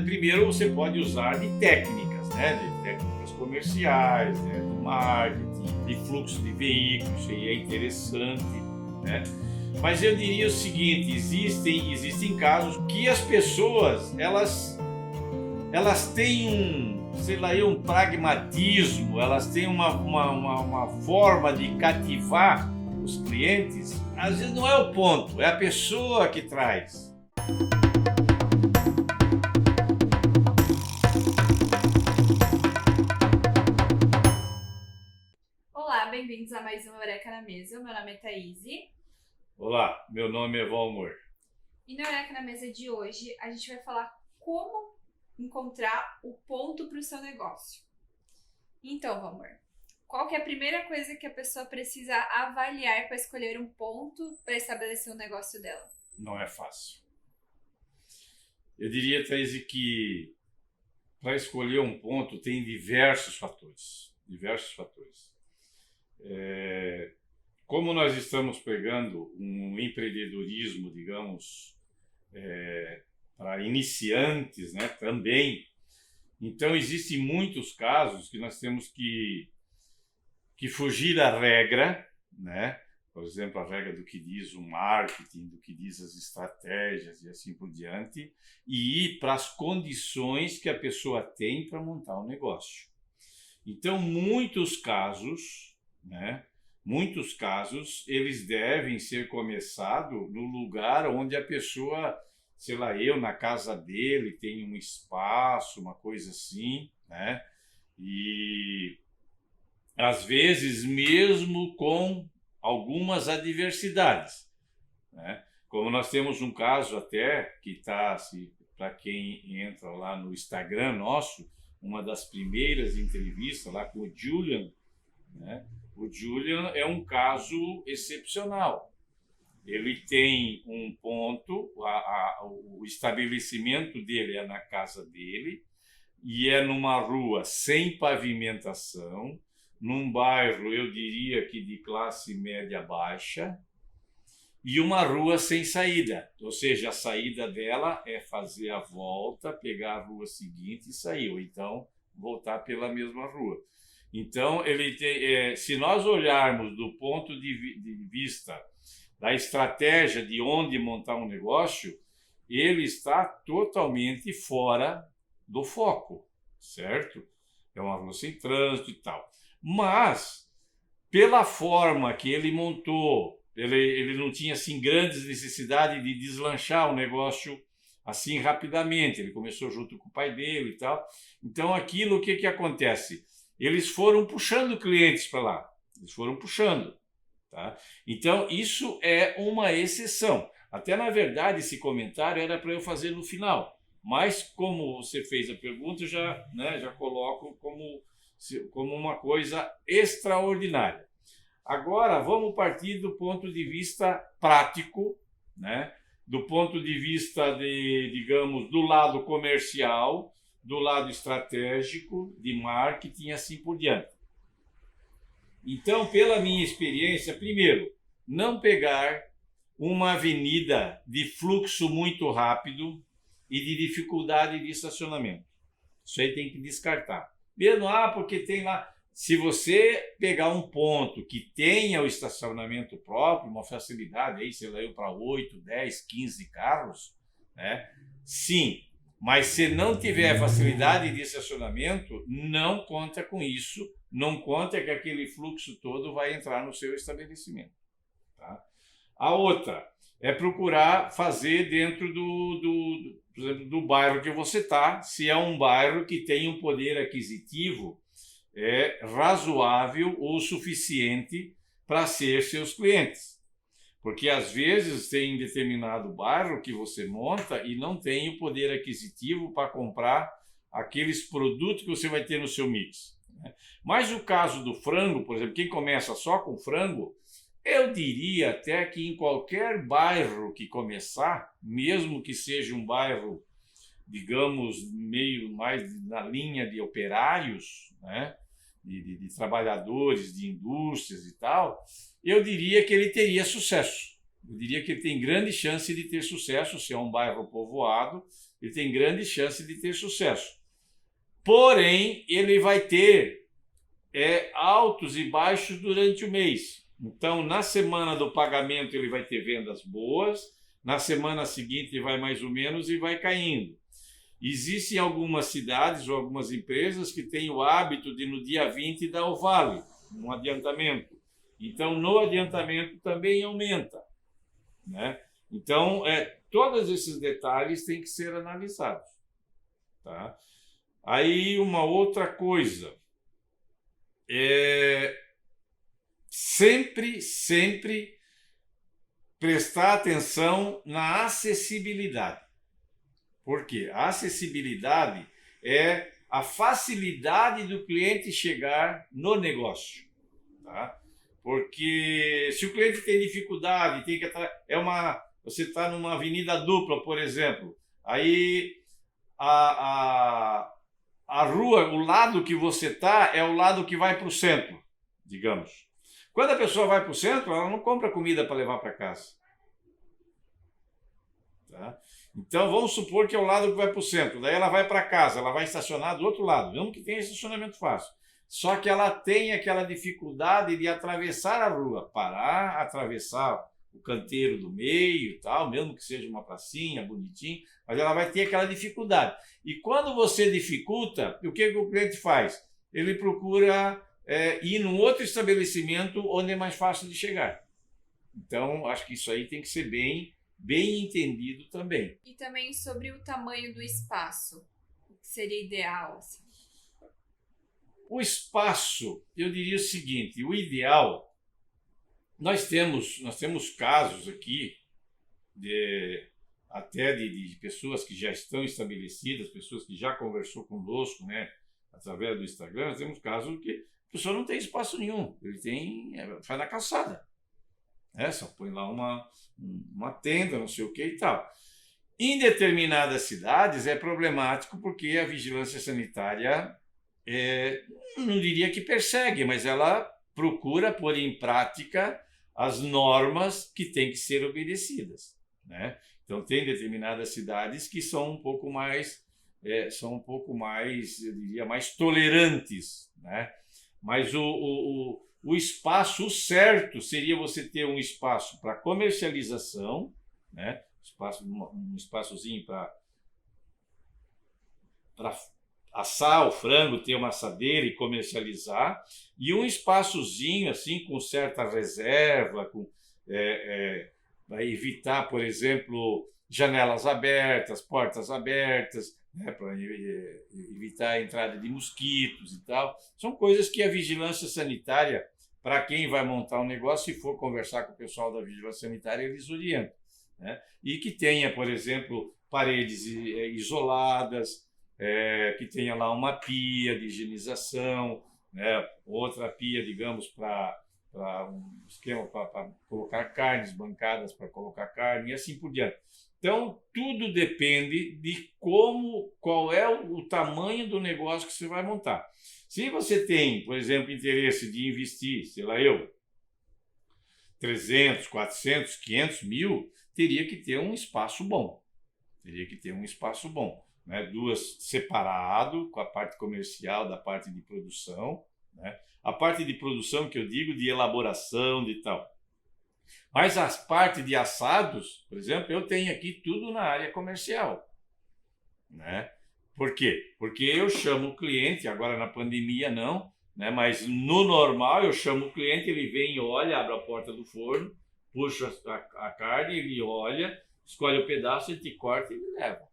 primeiro você pode usar de técnicas, né? De técnicas comerciais, né? De marketing, de fluxo de veículos, isso aí é interessante, né? Mas eu diria o seguinte, existem casos que as pessoas, elas têm um pragmatismo, elas têm uma forma de cativar os clientes. Às vezes não é o ponto, é a pessoa que traz. Olá, bem-vindos a mais uma Eureka na Mesa. Meu nome é Thaís. Olá, meu nome é Valmor. E na Eureka na Mesa de hoje, a gente vai falar como encontrar o ponto para o seu negócio. Então, Valmor, qual que é a primeira coisa que a pessoa precisa avaliar para escolher um ponto para estabelecer o negócio dela? Não é fácil. Eu diria, Thaís, que para escolher um ponto tem diversos fatores. Como nós estamos pegando um empreendedorismo, digamos, para iniciantes, né, também, então existem muitos casos que nós temos que fugir da regra, né? Por exemplo, a regra do que diz o marketing, do que diz as estratégias e assim por diante, e ir para as condições que a pessoa tem para montar um negócio. Então, muitos casos, eles devem ser começados no lugar onde a pessoa, sei lá, na casa dele, tem um espaço, uma coisa assim, né? E às vezes mesmo com algumas adversidades, né? Como nós temos um caso até que está, para quem entra lá no Instagram nosso, uma das primeiras entrevistas lá com o Julian, né? O Julian é um caso excepcional. Ele tem um ponto, o estabelecimento dele é na casa dele e é numa rua sem pavimentação, num bairro, eu diria que de classe média baixa, e uma rua sem saída. Ou seja, a saída dela é fazer a volta, pegar a rua seguinte e sair, ou então voltar pela mesma rua. Então, ele tem, se nós olharmos do ponto de vista da estratégia de onde montar um negócio, ele está totalmente fora do foco, certo? É uma rua sem trânsito e tal. Mas, pela forma que ele montou, ele não tinha assim grandes necessidades de deslanchar o negócio assim rapidamente. Ele começou junto com o pai dele e tal. Então, aquilo, o que acontece? Eles foram puxando clientes para lá. Eles foram puxando. Tá? Então, isso é uma exceção. Até, na verdade, esse comentário era para eu fazer no final. Mas, como você fez a pergunta, eu já coloco como uma coisa extraordinária. Agora, vamos partir do ponto de vista prático, né? Do ponto de vista, digamos, do lado comercial, do lado estratégico, de marketing e assim por diante. Então, pela minha experiência, primeiro, não pegar uma avenida de fluxo muito rápido e de dificuldade de estacionamento. Isso aí tem que descartar. Mesmo, porque tem lá... Se você pegar um ponto que tenha o estacionamento próprio, uma facilidade, aí, sei lá, para 8, 10, 15 carros, né? Sim, mas se não tiver facilidade de estacionamento, não conta com isso, não conta que aquele fluxo todo vai entrar no seu estabelecimento. Tá? A outra é procurar fazer dentro por exemplo, do bairro que você está, se é um bairro que tem um poder aquisitivo razoável ou suficiente para ser seus clientes. Porque às vezes tem determinado bairro que você monta e não tem o poder aquisitivo para comprar aqueles produtos que você vai ter no seu mix. Mas o caso do frango, por exemplo, quem começa só com frango, eu diria até que em qualquer bairro que começar, mesmo que seja um bairro, digamos, meio mais na linha de operários, né? De trabalhadores, de indústrias e tal, eu diria que ele teria sucesso. Eu diria que ele tem grande chance de ter sucesso se é um bairro povoado. ele tem grande chance de ter sucesso. Porém, ele vai ter altos e baixos durante o mês. Então, na semana do pagamento, ele vai ter vendas boas, na semana seguinte vai mais ou menos e vai caindo. Existem algumas cidades ou algumas empresas que têm o hábito de, no dia 20, dar o vale, um adiantamento. Então, no adiantamento também aumenta, né? Então, todos esses detalhes têm que ser analisados, tá? Aí, uma outra coisa, sempre prestar atenção na acessibilidade. Por quê? A acessibilidade é a facilidade do cliente chegar no negócio, tá? Porque se o cliente tem dificuldade, você está numa avenida dupla, por exemplo, aí a rua, o lado que você está é o lado que vai para o centro, digamos. Quando a pessoa vai para o centro, ela não compra comida para levar para casa. Tá? Então, vamos supor que é o lado que vai para o centro. Daí ela vai para casa, ela vai estacionar do outro lado, mesmo que tenha estacionamento fácil. Só que ela tem aquela dificuldade de atravessar a rua, parar, atravessar o canteiro do meio e tal, mesmo que seja uma pracinha, bonitinho, mas ela vai ter aquela dificuldade. E quando você dificulta, o que o cliente faz? Ele procura ir num outro estabelecimento onde é mais fácil de chegar. Então, acho que isso aí tem que ser bem entendido também. E também sobre o tamanho do espaço, o que seria ideal, assim. O espaço, eu diria o seguinte, o ideal, nós temos casos aqui até de pessoas que já estão estabelecidas, pessoas que já conversou conosco, né, através do Instagram. Nós temos casos que a pessoa não tem espaço nenhum, ele faz na calçada, só põe lá uma tenda, não sei o que e tal. Em determinadas cidades é problemático porque a vigilância sanitária, não diria que persegue, mas ela procura pôr em prática as normas que têm que ser obedecidas, né? Então, tem determinadas cidades que são um pouco mais, eu diria, mais tolerantes, né? Mas o espaço certo seria você ter um espaço para comercialização, né? Um espaçozinho para assar o frango, ter uma assadeira e comercializar, e um espaçozinho assim com certa reserva, para evitar, por exemplo, janelas abertas, portas abertas, né, para evitar a entrada de mosquitos e tal. São coisas que a vigilância sanitária, para quem vai montar um negócio, se for conversar com o pessoal da vigilância sanitária, eles orientam, né? E que tenha, por exemplo, paredes isoladas, que tenha lá uma pia de higienização, né? Outra pia, digamos, para um esquema para colocar carnes, bancadas para colocar carne e assim por diante. Então, tudo depende de qual é o tamanho do negócio que você vai montar. Se você tem, por exemplo, interesse de investir, sei lá, 300, 400, 500 mil, teria que ter um espaço bom. Né? Separado, com a parte comercial da parte de produção, né? A parte de produção que eu digo de elaboração, de tal. Mas as partes de assados, por exemplo, eu tenho aqui tudo na área comercial, né? Por quê? Porque eu chamo o cliente, agora na pandemia não, né? Mas no normal eu chamo o cliente, ele vem, olha, abre a porta do forno, puxa a carne, ele olha, escolhe o pedaço, ele te corta e ele leva.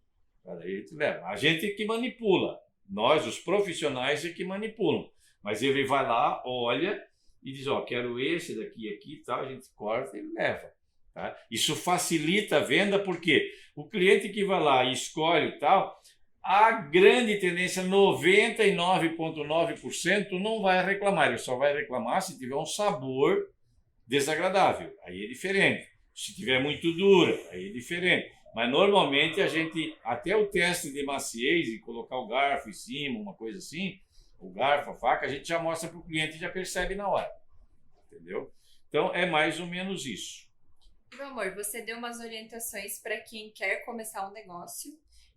A gente é que manipula, nós, os profissionais, é que manipulam. Mas ele vai lá, olha e diz, quero esse daqui, aqui e tal, a gente corta e leva. Tá? Isso facilita a venda, porque o cliente que vai lá e escolhe e tal, a grande tendência, 99,9%, não vai reclamar. Ele só vai reclamar se tiver um sabor desagradável. Aí é diferente. Se tiver muito dura, aí é diferente. Mas normalmente a gente, até o teste de maciez e colocar o garfo em cima, uma coisa assim, o garfo, a faca, a gente já mostra para o cliente e já percebe na hora. Entendeu? Então é mais ou menos isso. Meu amor, você deu umas orientações para quem quer começar um negócio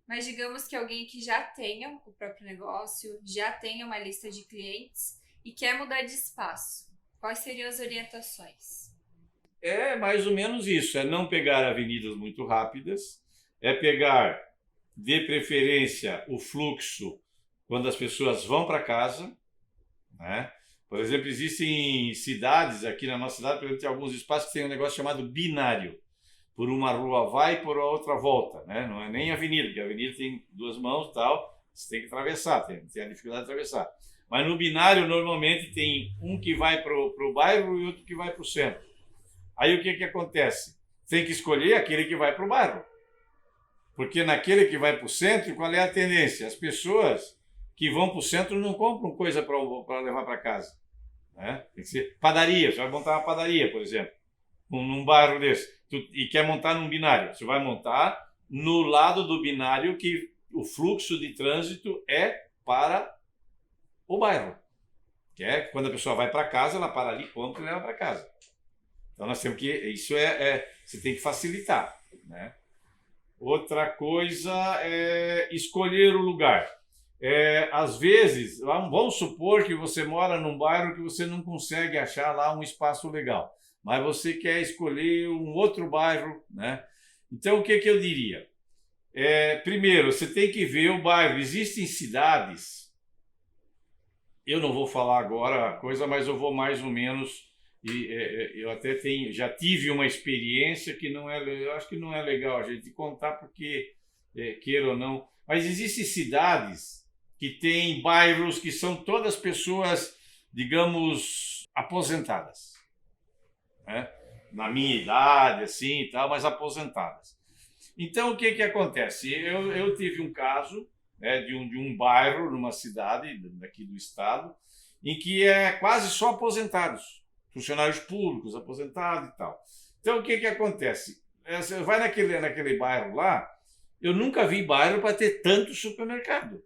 Mas digamos que alguém que já tenha o próprio negócio, já tenha uma lista de clientes e quer mudar de espaço. Quais seriam as orientações? É mais ou menos isso, é não pegar avenidas muito rápidas, é pegar, de preferência, o fluxo quando as pessoas vão para casa, né? Por exemplo, existem cidades, aqui na nossa cidade, por exemplo, tem alguns espaços que tem um negócio chamado binário. Por uma rua vai e por outra volta, né? Não é nem avenida, porque a avenida tem duas mãos e tal, você tem que atravessar, tem a dificuldade de atravessar. Mas no binário, normalmente, tem um que vai para o bairro e outro que vai para o centro. Aí o que acontece? Tem que escolher aquele que vai para o bairro. Porque naquele que vai para o centro, qual é a tendência? As pessoas que vão para o centro não compram coisa para levar para casa. Né? Tem que ser padaria, você vai montar uma padaria, por exemplo, num bairro desse, e quer montar num binário. Você vai montar no lado do binário que o fluxo de trânsito é para o bairro. Que é quando a pessoa vai para casa, ela para ali, compra e leva para casa. Então nós temos que, isso você tem que facilitar, né? Outra coisa é escolher o lugar. Às vezes, vamos supor que você mora num bairro que você não consegue achar lá um espaço legal, mas você quer escolher um outro bairro, né? Então, o que eu diria? Primeiro, você tem que ver o bairro. Existem cidades, eu não vou falar agora a coisa, mas eu vou mais ou menos, eu até já tive uma experiência que eu acho que não é legal a gente contar, porque, queira ou não, mas existem cidades que têm bairros que são todas pessoas, digamos, aposentadas, né? Na minha idade, assim e tal, mas aposentadas. Então, o que acontece? Eu tive um caso, né, de um bairro, numa cidade daqui do estado, em que é quase só aposentados, funcionários públicos, aposentados e tal. Então, o que acontece? Você vai naquele bairro lá, eu nunca vi bairro para ter tanto supermercado.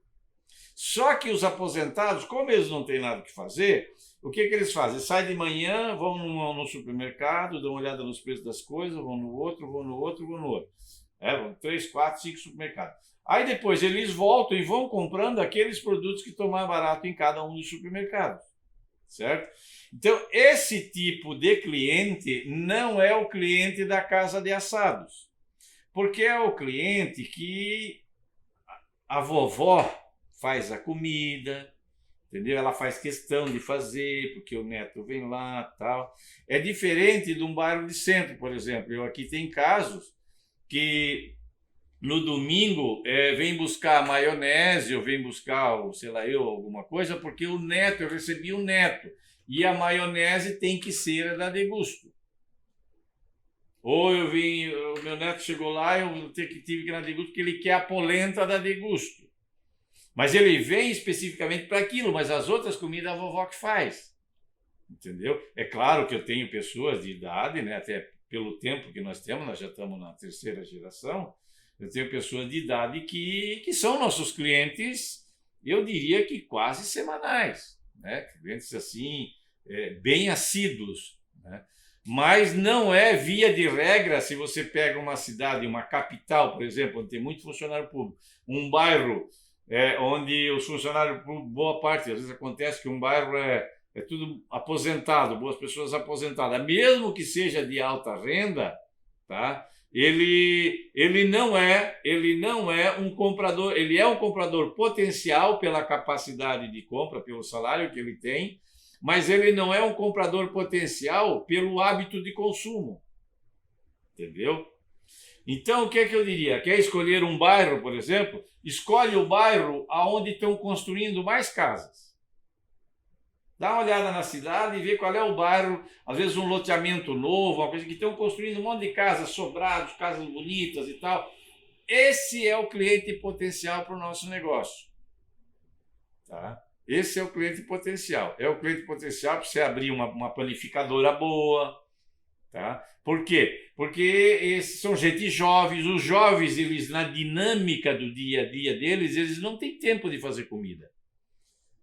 Só que os aposentados, como eles não têm nada que fazer, o que eles fazem? Saem de manhã, vão no supermercado, dão uma olhada nos preços das coisas, vão no outro, vão no outro, vão no outro. Vão 3, 4, 5 supermercados. Aí depois eles voltam e vão comprando aqueles produtos que estão mais barato em cada um dos supermercados. Certo? Então, esse tipo de cliente não é o cliente da casa de assados. Porque é o cliente que a vovó faz a comida, entendeu? Ela faz questão de fazer, porque o neto vem lá, tal. É diferente de um bairro de centro, por exemplo. Eu aqui tem casos que no domingo vem buscar maionese, ou vem buscar, sei lá, alguma coisa, porque o neto, eu recebi o neto, e a maionese tem que ser da Degusto. Ou o meu neto chegou lá, eu tive que ir na Degusto, porque ele quer a polenta da Degusto. Mas ele vem especificamente para aquilo, mas as outras comidas a vovó que faz. Entendeu? É claro que eu tenho pessoas de idade, né? Até pelo tempo que nós temos, nós já estamos na terceira geração, eu tenho pessoas de idade que são nossos clientes, eu diria que quase semanais, né? Clientes assim, bem assíduos, né? Mas não é via de regra, se você pega uma cidade, uma capital, por exemplo, onde tem muito funcionário público, um bairro onde os funcionários públicos, boa parte, às vezes acontece que um bairro é tudo aposentado, boas pessoas aposentadas, mesmo que seja de alta renda, tá? Ele não é um comprador, ele é um comprador potencial pela capacidade de compra, pelo salário que ele tem, mas ele não é um comprador potencial pelo hábito de consumo. Entendeu? Então, o que eu diria? Quer escolher um bairro, por exemplo? Escolhe o bairro onde estão construindo mais casas. Dá uma olhada na cidade e vê qual é o bairro, às vezes um loteamento novo, uma coisa que estão construindo um monte de casas, sobrados, casas bonitas e tal. Esse é o cliente potencial para o nosso negócio. Tá? Esse é o cliente potencial. É o cliente potencial para você abrir uma panificadora boa. Tá? Por quê? Porque esses são gente jovens. Os jovens, eles, na dinâmica do dia a dia deles, eles não têm tempo de fazer comida.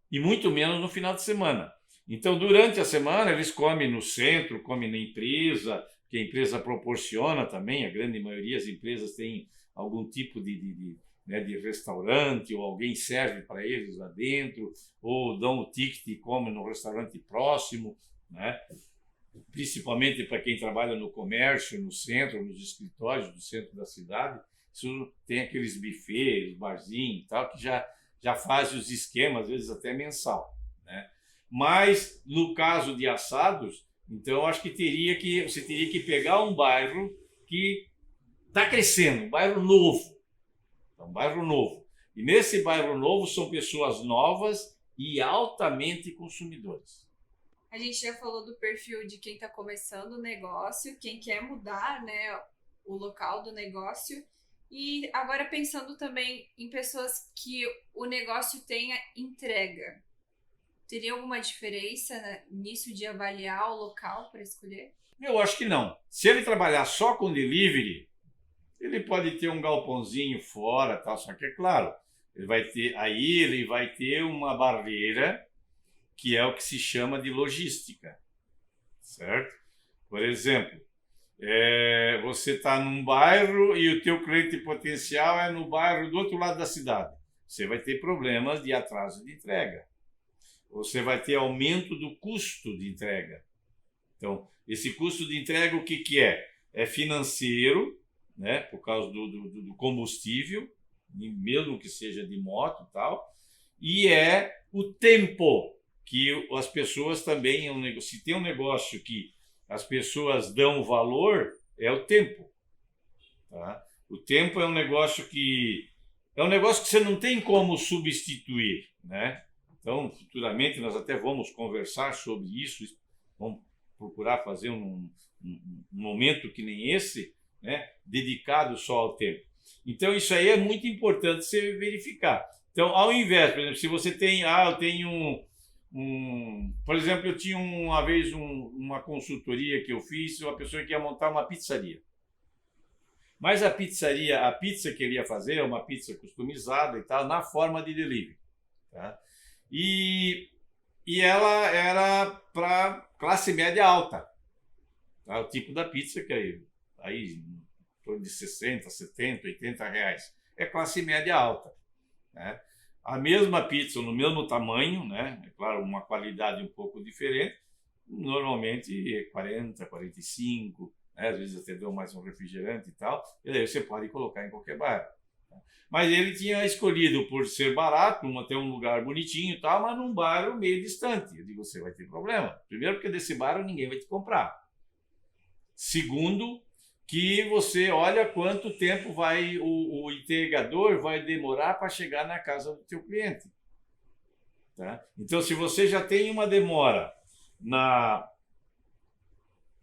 E muito menos no final de semana. Então, durante a semana, eles comem no centro, comem na empresa, que a empresa proporciona também, a grande maioria das empresas tem algum tipo de né, de restaurante, ou alguém serve para eles lá dentro, ou dão o ticket e come no restaurante próximo, né? Principalmente para quem trabalha no comércio, no centro, nos escritórios do centro da cidade, isso tem aqueles buffets, barzinhos e tal, que já faz os esquemas, às vezes até mensal, né? Mas, no caso de assados, então, acho que você teria que pegar um bairro que está crescendo, um bairro novo. Um bairro novo. E nesse bairro novo são pessoas novas e altamente consumidores. A gente já falou do perfil de quem está começando o negócio, quem quer mudar, né, o local do negócio. E agora pensando também em pessoas que o negócio tenha entrega. Teria alguma diferença, né, nisso de avaliar o local para escolher? Eu acho que não. Se ele trabalhar só com delivery, ele pode ter um galpãozinho fora, tal, só que é claro, ele vai ter uma barreira que é o que se chama de logística, certo? Por exemplo, você está num bairro e o teu cliente potencial é no bairro do outro lado da cidade. Você vai ter problemas de atraso de entrega. Você vai ter aumento do custo de entrega. Então, esse custo de entrega, o que é? É financeiro, né, por causa do combustível, mesmo que seja de moto e tal, e é o tempo que as pessoas também, se tem um negócio que as pessoas dão valor, é o tempo. Tá? O tempo é um negócio que você não tem como substituir, né? Então, futuramente, nós até vamos conversar sobre isso, vamos procurar fazer um momento que nem esse, né, dedicado só ao tempo. Então, isso aí é muito importante você verificar. Então, ao invés, por exemplo, se você tem, eu tenho por exemplo, eu tinha uma vez uma consultoria que eu fiz, uma pessoa que ia montar uma pizzaria. Mas a pizza que ele ia fazer é uma pizza customizada e tal, na forma de delivery. Tá? E ela era para classe média alta. Tá? O tipo da pizza que aí em torno de 60, 70, 80 reais. É classe média alta. Né? A mesma pizza, no mesmo tamanho, né? É claro, uma qualidade um pouco diferente, normalmente é 40, 45, né? Às vezes até dão mais um refrigerante e tal, e aí você pode colocar em qualquer bairro. Mas ele tinha escolhido, por ser barato, ter um lugar bonitinho e tal, mas num bairro meio distante. Eu digo, você vai ter problema. Primeiro, porque desse bairro ninguém vai te comprar. Segundo, que você olha quanto tempo o entregador vai demorar para chegar na casa do teu cliente. Tá? Então, se você já tem uma demora na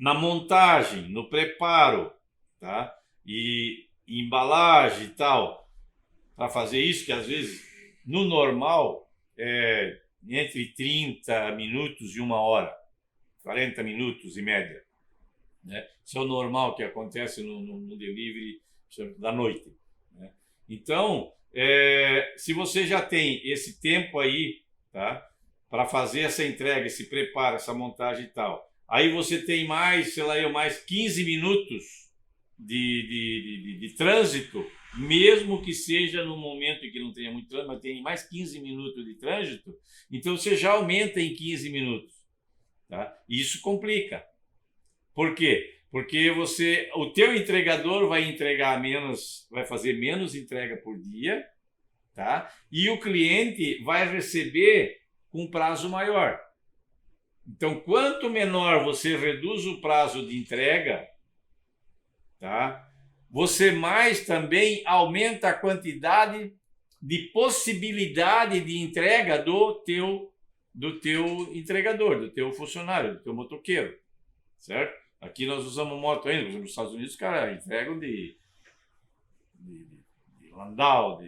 montagem, no preparo, tá? E embalagem e tal, para fazer isso, que às vezes, no normal, é entre 30 minutos e 1 hora, 40 minutos em média. Né? Isso é o normal que acontece no delivery da noite. Né? Então, se você já tem esse tempo aí, tá, para fazer essa entrega, esse preparo, essa montagem e tal, aí você tem mais 15 minutos de trânsito, mesmo que seja no momento em que não tenha muito trânsito, mas tem mais 15 minutos de trânsito, então você já aumenta em 15 minutos. Tá? Isso complica. Por quê? Porque o teu entregador vai entregar menos, vai fazer menos entrega por dia, tá? E o cliente vai receber com prazo maior. Então, quanto menor você reduz o prazo de entrega, tá? Você mais também aumenta a quantidade de possibilidade de entrega do teu entregador, do teu funcionário, do teu motoqueiro, certo? Aqui nós usamos moto ainda, por exemplo, nos Estados Unidos os caras entregam de Landau,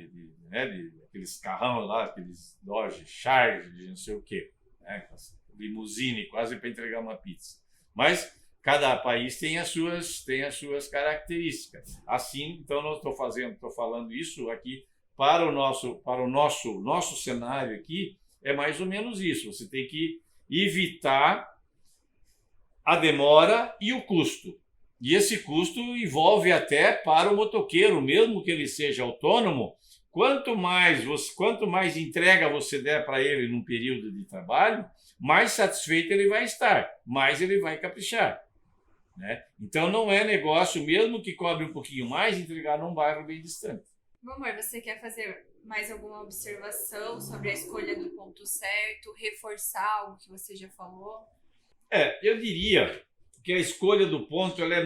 aqueles carrão lá, aqueles Dodge Charger, de não sei o quê, né? Limusine quase para entregar uma pizza. Mas cada país tem as suas características. Assim, então, eu estou falando isso aqui para o nosso cenário aqui, é mais ou menos isso. Você tem que evitar a demora e o custo. E esse custo envolve até para o motoqueiro, mesmo que ele seja autônomo, quanto mais entrega você der para ele num período de trabalho, mais satisfeito ele vai estar, mais ele vai caprichar, né? Então não é negócio, mesmo que cobre um pouquinho mais, entregar num bairro bem distante. Amor, você quer fazer mais alguma observação sobre a escolha do ponto certo, reforçar algo que você já falou? Eu diria que a escolha do ponto ela é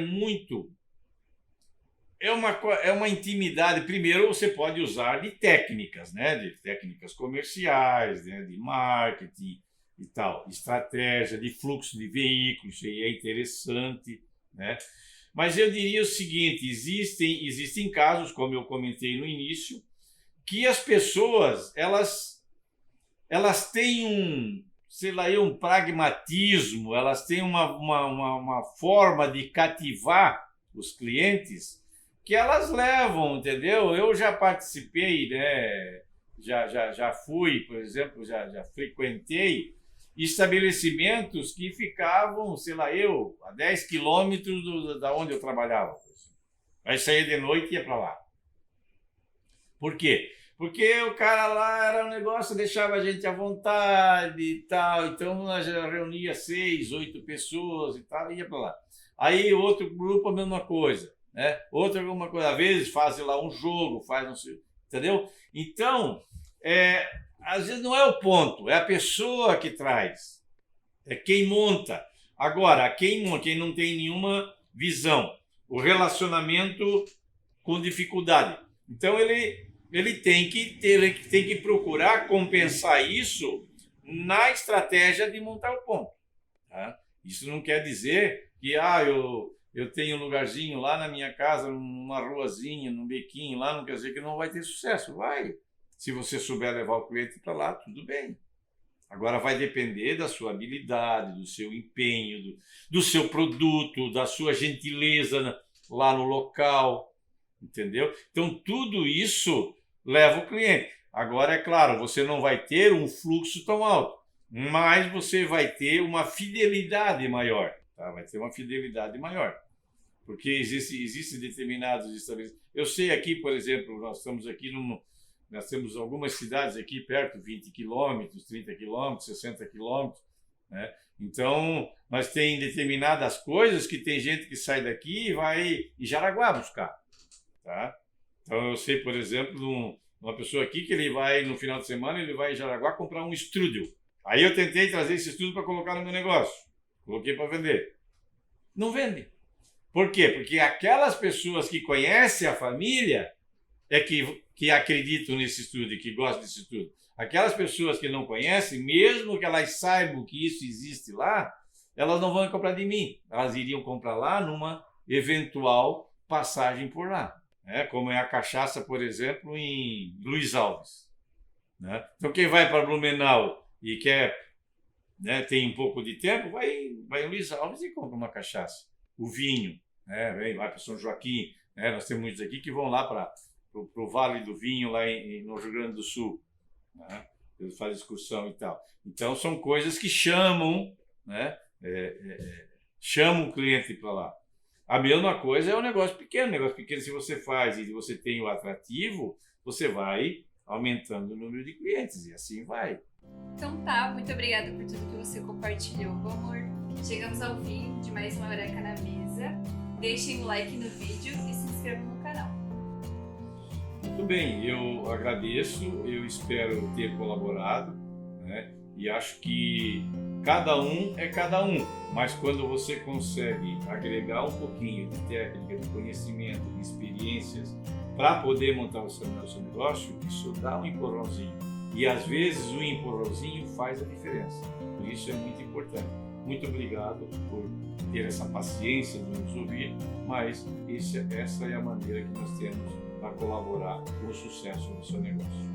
uma intimidade. Primeiro, você pode usar de técnicas, né? De técnicas comerciais, né? De marketing e tal, estratégia de fluxo de veículos, isso aí é interessante, né? Mas eu diria o seguinte, existem casos, como eu comentei no início, que as pessoas, elas têm um pragmatismo, elas têm uma forma de cativar os clientes que elas levam, entendeu? Eu já participei, né? Já fui, por exemplo, já frequentei estabelecimentos que ficavam, a 10 quilômetros da onde eu trabalhava. Aí saía de noite e ia para lá. Por quê? Porque o cara lá era um negócio, deixava a gente à vontade e tal, então nós já reunia 6, 8 pessoas e tal, e ia para lá. Aí outro grupo a mesma coisa, né? Outra alguma coisa, às vezes faz lá um jogo, entendeu? Então, às vezes não é o ponto, é a pessoa que traz, é quem monta. Agora, quem não tem nenhuma visão, o relacionamento com dificuldade. Então ele tem que procurar compensar isso na estratégia de montar o ponto. Tá? Isso não quer dizer que eu tenho um lugarzinho lá na minha casa, numa ruazinha, num bequinho lá, não quer dizer que não vai ter sucesso. Vai. Se você souber levar o cliente para lá, tudo bem. Agora vai depender da sua habilidade, do seu empenho, do seu produto, da sua gentileza lá no local, entendeu? Então tudo isso leva o cliente. Agora, é claro, você não vai ter um fluxo tão alto, mas você vai ter uma fidelidade maior. Tá? Vai ter uma fidelidade maior. Porque existem determinados estabelecimentos. Eu sei aqui, por exemplo, nós temos algumas cidades aqui perto, 20 quilômetros, 30 quilômetros, 60 quilômetros, né? Então, nós tem determinadas coisas que tem gente que sai daqui e vai em Jaraguá buscar. Tá? Então, eu sei, por exemplo, uma pessoa aqui que ele vai, no final de semana, ele vai em Jaraguá comprar um estúdio. Aí eu tentei trazer esse estúdio para colocar no meu negócio. Coloquei para vender. Não vende. Por quê? Porque aquelas pessoas que conhecem a família que acreditam nesse estudo e que gostam desse estudo. Aquelas pessoas que não conhecem, mesmo que elas saibam que isso existe lá, elas não vão comprar de mim. Elas iriam comprar lá numa eventual passagem por lá. Né? Como é a cachaça, por exemplo, em Luiz Alves. Né? Então, quem vai para Blumenau e quer, né, tem um pouco de tempo, vai em Luiz Alves e compra uma cachaça. O vinho, né? Vai para São Joaquim. Né? Nós temos muitos aqui que vão lá para o Vale do Vinho, lá no Rio Grande do Sul. Né? Eles fazem excursão e tal. Então, são coisas que chamam, né? Chamam o cliente para lá. A mesma coisa é um negócio pequeno. Se você faz e você tem o atrativo, você vai aumentando o número de clientes e assim vai. Então tá, muito obrigada por tudo que você compartilhou, amor. Chegamos ao fim de mais uma Eureka na Mesa. Deixem um like no vídeo e se inscrevam no canal. Muito bem, eu agradeço, eu espero ter colaborado, né? E acho que cada um é cada um, mas quando você consegue agregar um pouquinho de técnica, de conhecimento, de experiências para poder montar o seu negócio, isso dá um empurrãozinho. E às vezes o empurrãozinho faz a diferença, por isso é muito importante. Muito obrigado por ter essa paciência de nos ouvir, mas essa é a maneira que nós temos para colaborar com o sucesso do seu negócio.